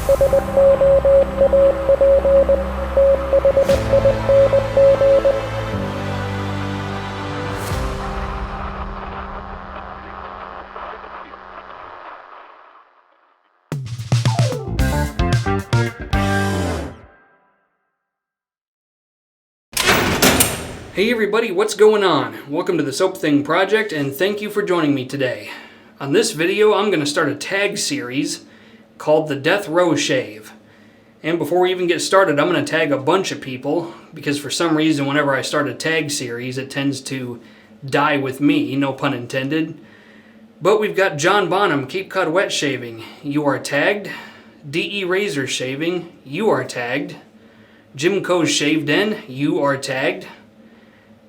Hey everybody, what's going on? Welcome to the Soap Thing project and thank you for joining me today. On this video I'm going to start a tag series called the Death Row Shave. And before we even get started, I'm going to tag a bunch of people because for some reason whenever I start a tag series it tends to die with me, no pun intended. But we've got John Bonham, Cape Cod Wet Shaving, you are tagged. DE Razor Shaving, you are tagged. Jim Co's Shave Den, you are tagged.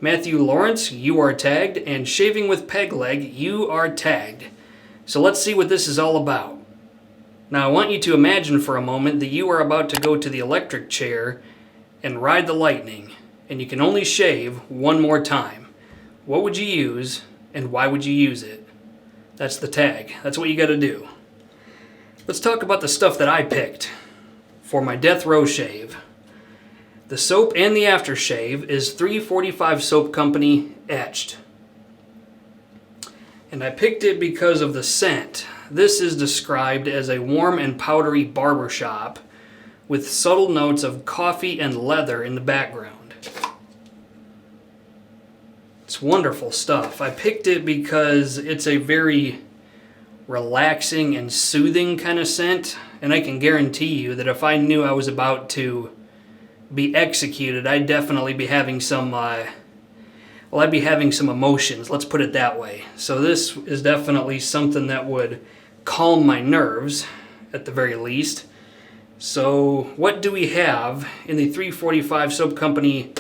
Matthew Lawrence, you are tagged, and Shaving with Peg Leg, you are tagged. So let's see what this is all about. Now I want you to imagine for a moment that you are about to go to the electric chair and ride the lightning, and you can only shave one more time. What would you use, and why would you use it? That's the tag. That's what you gotta do. Let's talk about the stuff that I picked for my Death Row Shave. The soap and the aftershave is 345 Soap Company Etched. And I picked it because of the scent. This is described as a warm and powdery barbershop with subtle notes of coffee and leather in the background. It's wonderful stuff. I picked it because it's a very relaxing and soothing kind of scent, and I can guarantee you that if I knew I was about to be executed, I'd definitely be having some, I'd be having some emotions, let's put it that way. So this is definitely something that would calm my nerves, at the very least. So what do we have in the 345 Soap Company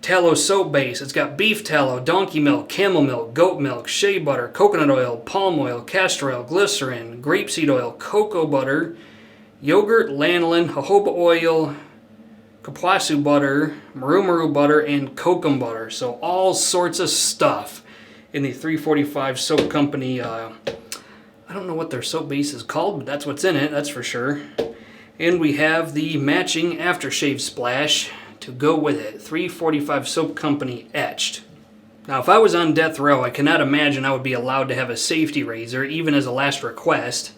tallow soap base? It's got beef tallow, donkey milk, camel milk, goat milk, shea butter, coconut oil, palm oil, castor oil, glycerin, grapeseed oil, cocoa butter, yogurt, lanolin, jojoba oil, kapuasu butter, maru butter, and kokum butter. So all sorts of stuff in the 345 Soap Company. I don't know what their soap base is called, but that's what's in it, that's for sure. And we have the matching aftershave splash to go with it. 345 Soap Company Etched. Now if I was on death row, I cannot imagine I would be allowed to have a safety razor, even as a last request.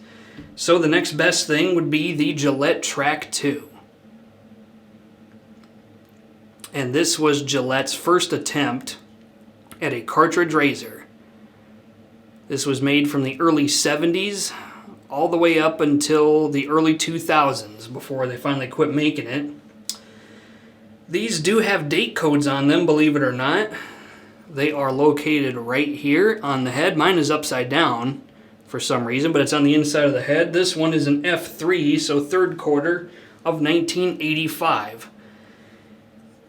So the next best thing would be the Gillette Trac II. And this was Gillette's first attempt at a cartridge razor. This was made from the early 70s all the way up until the early 2000s before they finally quit making it. These do have date codes on them, believe it or not. They are located right here on the head. Mine is upside down for some reason, but it's on the inside of the head. This one is an F3, so third quarter of 1985.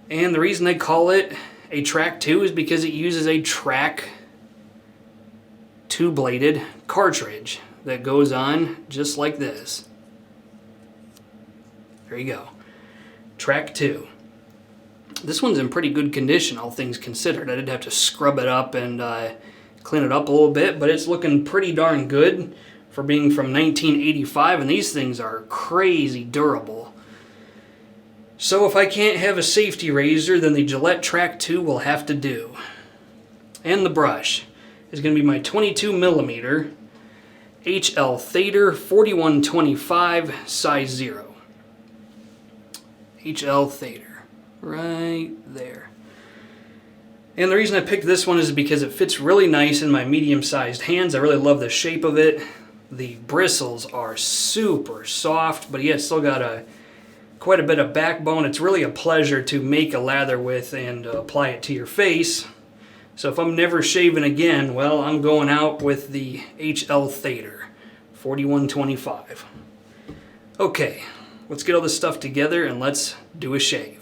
And the reason they call it a Trac II is because it uses a Trac two-bladed cartridge that goes on just like this. There you go. Trac II. This one's in pretty good condition, all things considered. I did have to scrub it up and clean it up a little bit, but it's looking pretty darn good for being from 1985, and these things are crazy durable. So if I can't have a safety razor, then the Gillette Trac II will have to do. And the brush is going to be my 22mm HL Thader 4125 size 0. HL Thader, right there. And the reason I picked this one is because it fits really nice in my medium-sized hands. I really love the shape of it. The bristles are super soft, but yet still got quite a bit of backbone. It's really a pleasure to make a lather with and apply it to your face. So if I'm never shaving again, well, I'm going out with the HL Thader 4125. Okay, let's get all this stuff together and let's do a shave.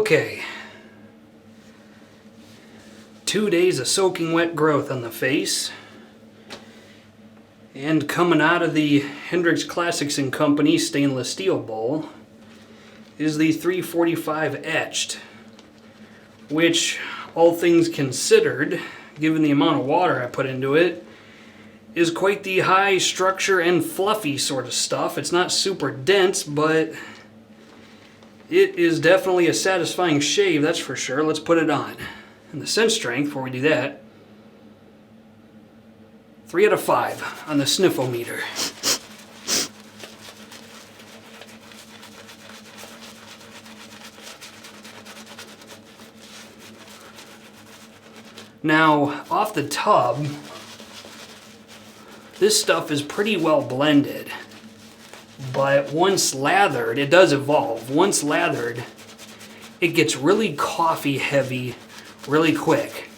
Okay. 2 days of soaking wet growth on the face. And coming out of the Hendrix Classics & Company stainless steel bowl is the 345 Etched, which, all things considered, given the amount of water I put into it, is quite the high structure and fluffy sort of stuff. It's not super dense, but it is definitely a satisfying shave, that's for sure. Let's put it on. And the scent strength, before we do that, 3 out of 5 on the sniffle-meter. Now, off the tub, this stuff is pretty well blended, but once lathered, it does evolve. Once lathered, it gets really coffee heavy really quick.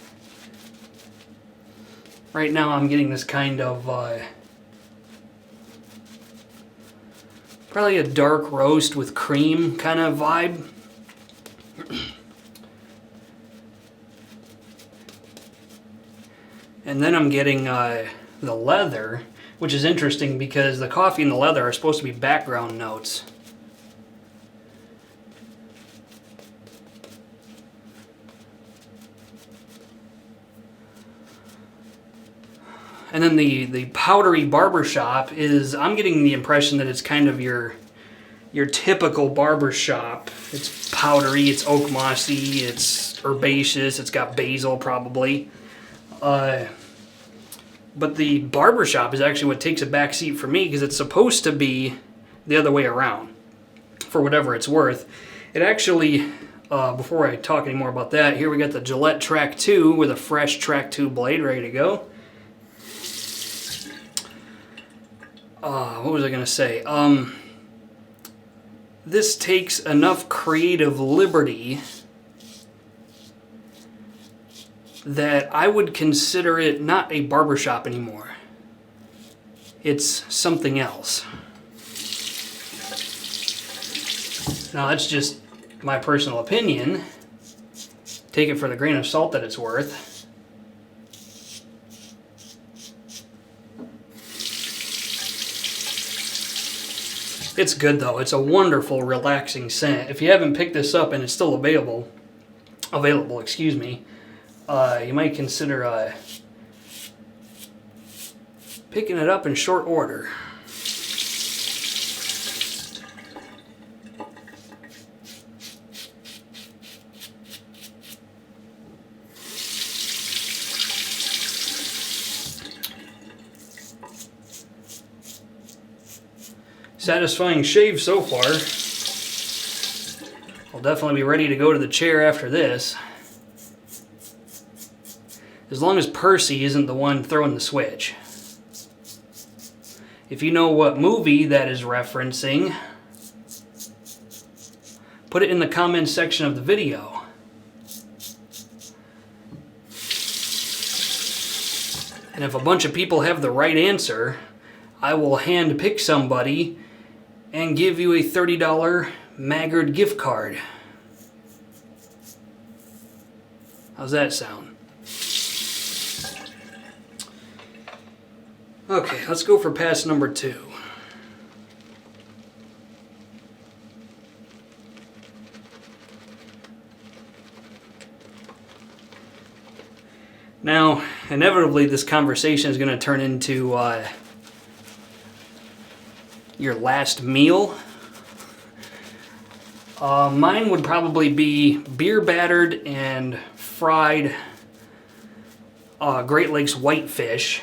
Right now I'm getting this kind of, probably a dark roast with cream kind of vibe. And then I'm getting the leather, which is interesting because the coffee and the leather are supposed to be background notes. And then the powdery barbershop is, I'm getting the impression that it's kind of your typical barbershop. It's powdery, it's oak mossy, it's herbaceous, it's got basil probably. But the barbershop is actually what takes a back seat for me because it's supposed to be the other way around, for whatever it's worth. It actually, before I talk any more about that, here we got the Gillette Trac II with a fresh Trac II blade ready to go. What was I going to say? This takes enough creative liberty that I would consider it not a barbershop anymore. It's something else. Now that's just my personal opinion. Take it for the grain of salt that it's worth. It's good though. It's a wonderful, relaxing scent. If you haven't picked this up and it's still available, excuse me, you might consider picking it up in short order. Satisfying shave so far. I'll definitely be ready to go to the chair after this. As long as Percy isn't the one throwing the switch. If you know what movie that is referencing, put it in the comments section of the video. And if a bunch of people have the right answer, I will hand pick somebody and give you a $30 Maggard gift card. How's that sound? Okay, let's go for pass number 2. Now, inevitably this conversation is going to turn into your last meal. Mine would probably be beer battered and fried Great Lakes whitefish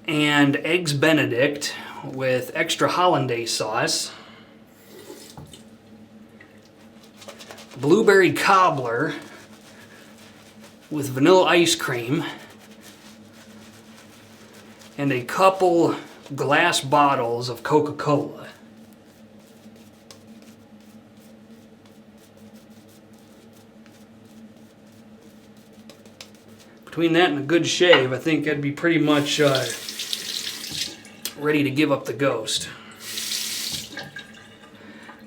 and eggs Benedict with extra hollandaise sauce, blueberry cobbler with vanilla ice cream, and a couple glass bottles of Coca-Cola. Between that and a good shave, I think I'd be pretty much ready to give up the ghost.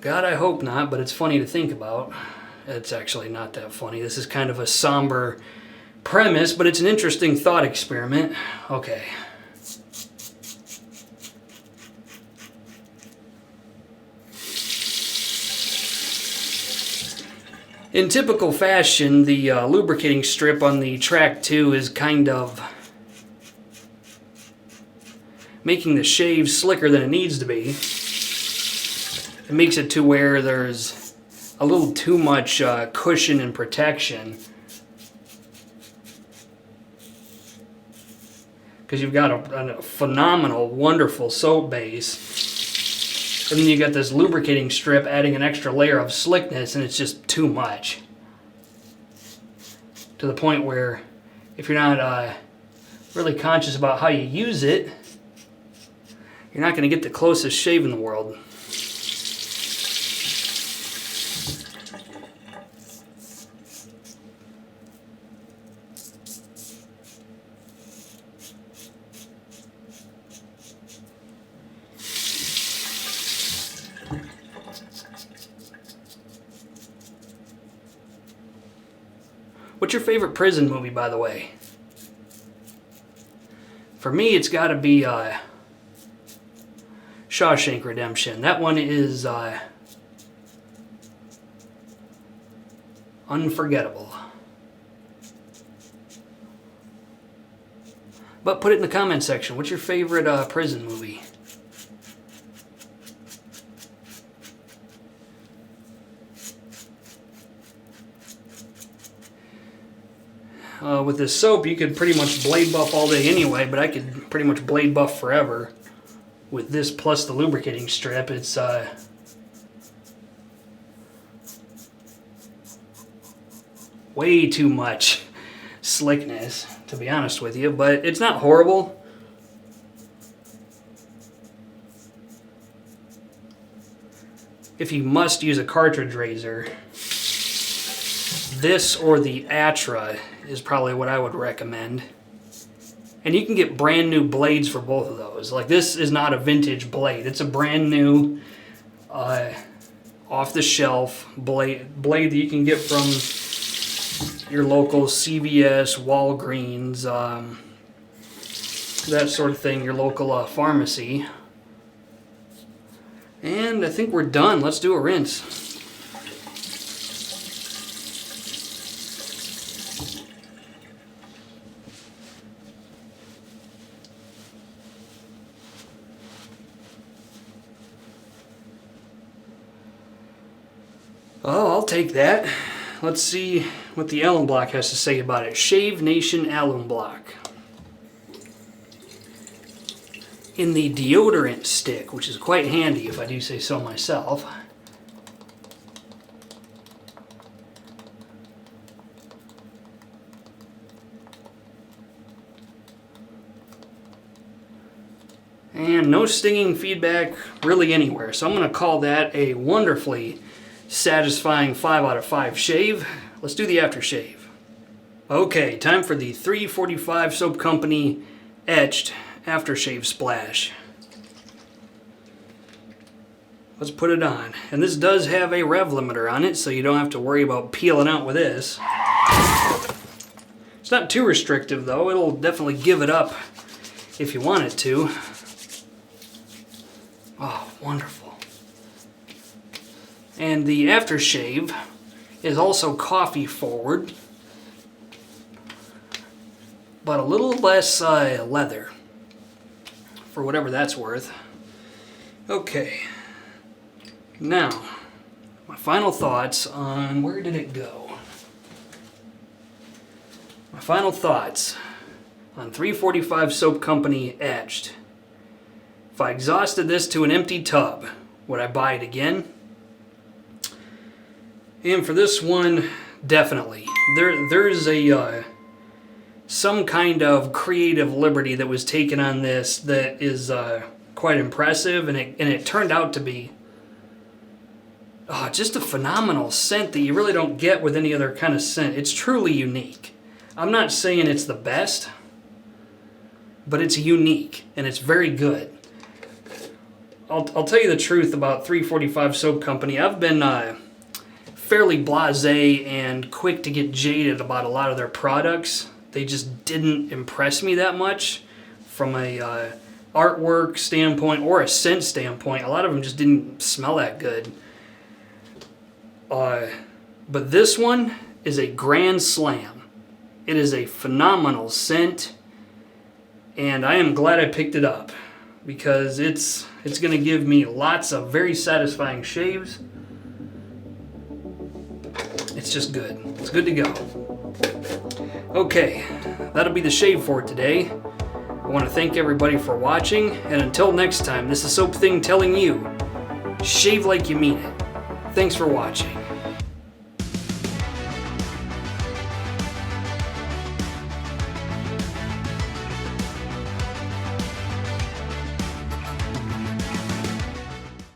God, I hope not, but it's funny to think about. It's actually not that funny. This is kind of a somber premise, but it's an interesting thought experiment. Okay. In typical fashion, the lubricating strip on the Trac II is kind of making the shave slicker than it needs to be. It makes it to where there's a little too much cushion and protection. Because you've got a phenomenal, wonderful soap base. And then you got this lubricating strip adding an extra layer of slickness, and it's just too much. To the point where if you're not really conscious about how you use it, you're not going to get the closest shave in the world. What's your favorite prison movie, by the way? For me, it's got to be Shawshank Redemption. That one is unforgettable. But put it in the comment section. What's your favorite prison movie? With this soap, you could pretty much blade buff all day anyway, but I could pretty much blade buff forever. With this plus the lubricating strip, it's way too much slickness, to be honest with you, but it's not horrible. If you must use a cartridge razor, this or the Atra is probably what I would recommend. And you can get brand new blades for both of those. Like, this is not a vintage blade. It's a brand new, off-the-shelf blade that you can get from your local CVS, Walgreens, that sort of thing, your local pharmacy. And I think we're done. Let's do a rinse. Oh, I'll take that. Let's see what the alum block has to say about it. Shave Nation alum block. In the deodorant stick, which is quite handy if I do say so myself. And no stinging feedback really anywhere. So I'm going to call that a wonderfully satisfying 5 out of 5 shave. Let's do the aftershave. Okay, time for the 345 Soap Company Etched Aftershave Splash. Let's put it on. And this does have a rev limiter on it, so you don't have to worry about peeling out with this. It's not too restrictive though. It'll definitely give it up if you want it to. Oh, wonderful. And the aftershave is also coffee forward, but a little less leather, for whatever that's worth. Okay, now my final thoughts on, where did it go? My final thoughts on 345 Soap Company Etched. If I exhausted this to an empty tub, would I buy it again? And for this one, definitely. There's a some kind of creative liberty that was taken on this that is quite impressive, and it turned out to be just a phenomenal scent that you really don't get with any other kind of scent. It's truly unique. I'm not saying it's the best, but it's unique and it's very good. I'll tell you the truth about 345 Soap Company. I've been fairly blasé and quick to get jaded about a lot of their products. They just didn't impress me that much from a artwork standpoint or a scent standpoint. A lot of them just didn't smell that good. But this one is a grand slam. It is a phenomenal scent, and I am glad I picked it up because it's going to give me lots of very satisfying shaves. It's just good. It's good to go. Okay, that'll be the shave for today. I want to thank everybody for watching, and until next time, this is Soap Thing telling you, shave like you mean it. Thanks for watching.